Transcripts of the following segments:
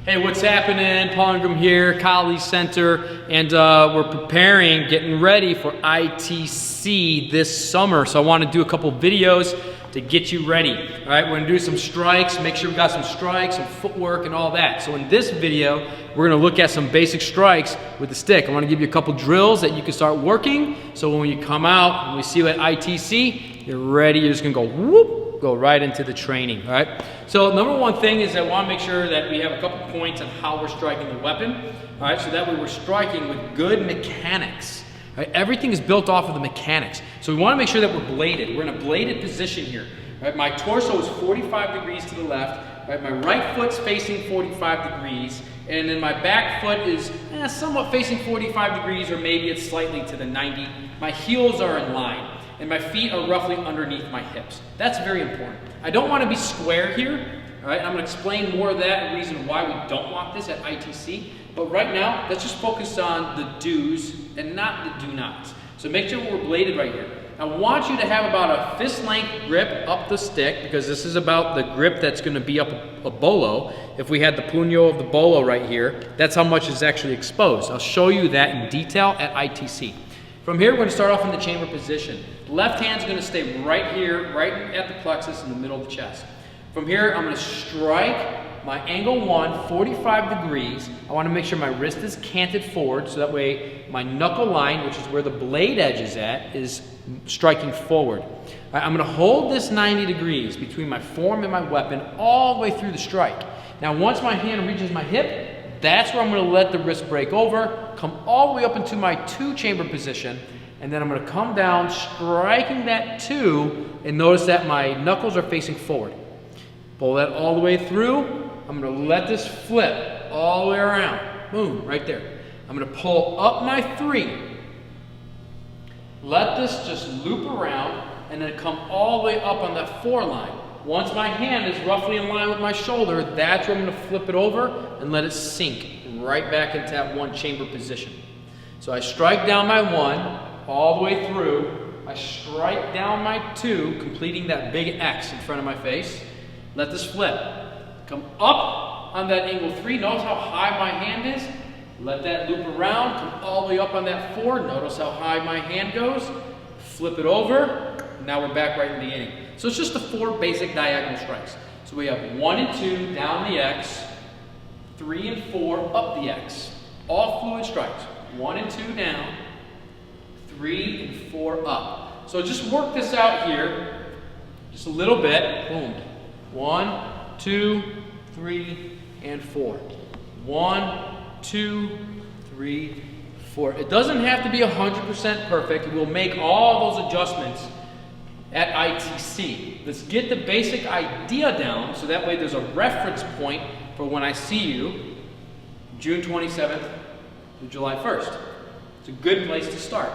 Hey, what's happening? Paul Ingram here, College Center, and we're preparing, getting ready for ITC this summer. So I want to do a couple videos to get you ready. All right, we're gonna do some strikes, make sure we got some strikes, some footwork, and all that. So in this video, we're gonna look at some basic strikes with the stick. I want to give you a couple drills that you can start working. So when you come out and we see you at ITC, you're ready. You're just gonna go whoop, go right into the training. All right. So number one thing is I want to make sure that we have a couple points on how we're striking the weapon. All right. So that way we're striking with good mechanics. Right? Everything is built off of the mechanics. So we want to make sure that we're bladed. We're in a bladed position here. Right? My torso is 45 degrees to the left. Right? My right foot's facing 45 degrees. And then my back foot is somewhat facing 45 degrees, or maybe it's slightly to the 90. My heels are in line. And my feet are roughly underneath my hips. That's very important. I don't want to be square here. All right? I'm going to explain more of that and the reason why we don't want this at ITC. But right now, let's just focus on the do's and not the do nots. So make sure we're bladed right here. I want you to have about a fist length grip up the stick, because this is about the grip that's going to be up a bolo. If we had the puño of the bolo right here, that's how much is actually exposed. I'll show you that in detail at ITC. From here, we're going to start off in the chamber position. The left hand's going to stay right here, right at the plexus in the middle of the chest. From here, I'm going to strike my angle 1, 45 degrees. I want to make sure my wrist is canted forward, so that way my knuckle line, which is where the blade edge is at, is striking forward. Right, I'm going to hold this 90 degrees between my forearm and my weapon all the way through the strike. Now, once my hand reaches my hip, that's where I'm going to let the wrist break over, come all the way up into my 2-chamber position, and then I'm going to come down, striking that 2, and notice that my knuckles are facing forward. Pull that all the way through. I'm going to let this flip all the way around. Boom, right there. I'm going to pull up my 3. Let this just loop around, and then come all the way up on that 4 line. Once my hand is roughly in line with my shoulder, that's where I'm going to flip it over and let it sink right back into that 1-chamber position. So I strike down my 1 all the way through. I strike down my 2, completing that big X in front of my face. Let this flip. Come up on that angle 3. Notice how high my hand is. Let that loop around. Come all the way up on that 4. Notice how high my hand goes. Flip it over. Now we're back right in the beginning. So it's just the 4 basic diagonal strikes. So we have 1 and 2 down the X, 3 and 4 up the X. All fluid strikes. 1 and 2 down, 3 and 4 up. So just work this out here, just a little bit. Boom. 1, 2, 3, and 4. 1, 2, 3, 4. It doesn't have to be 100% perfect. We'll make all those adjustments at ITC. Let's get the basic idea down, so that way there's a reference point for when I see you June 27th to July 1st. It's a good place to start.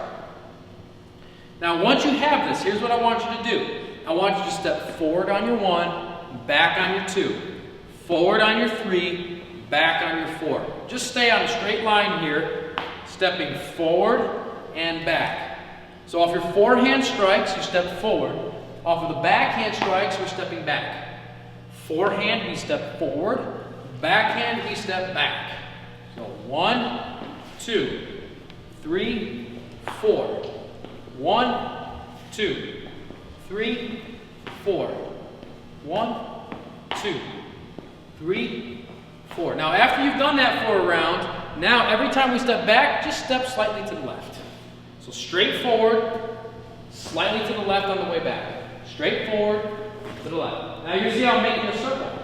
Now once you have this, here's what I want you to do. I want you to step forward on your 1, back on your 2, forward on your 3, back on your 4. Just stay on a straight line here, stepping forward and back. So off your forehand strikes, you step forward. Off of the backhand strikes, we're stepping back. Forehand, we step forward. Backhand, we step back. So 1, 2, 3, 4. 1, 2, 3, 4. 1, 2, 3, 4. Now after you've done that for a round, now every time we step back, just step slightly to the left. So straight forward, slightly to the left on the way back. Straight forward, to the left. Now you see how I'm making a circle.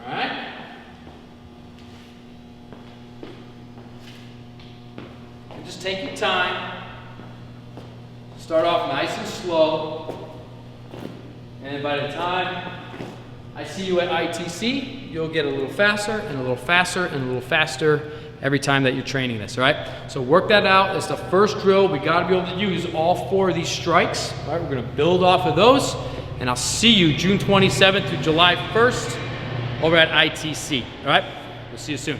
All right? And just take your time. Start off nice and slow. And by the time I see you at ITC, you'll get a little faster and a little faster and a little faster every time that you're training this, all right? So work that out. It's the first drill. We got to be able to use all 4 of these strikes. All right, we're going to build off of those, and I'll see you June 27th to July 1st over at ITC, all right? We'll see you soon.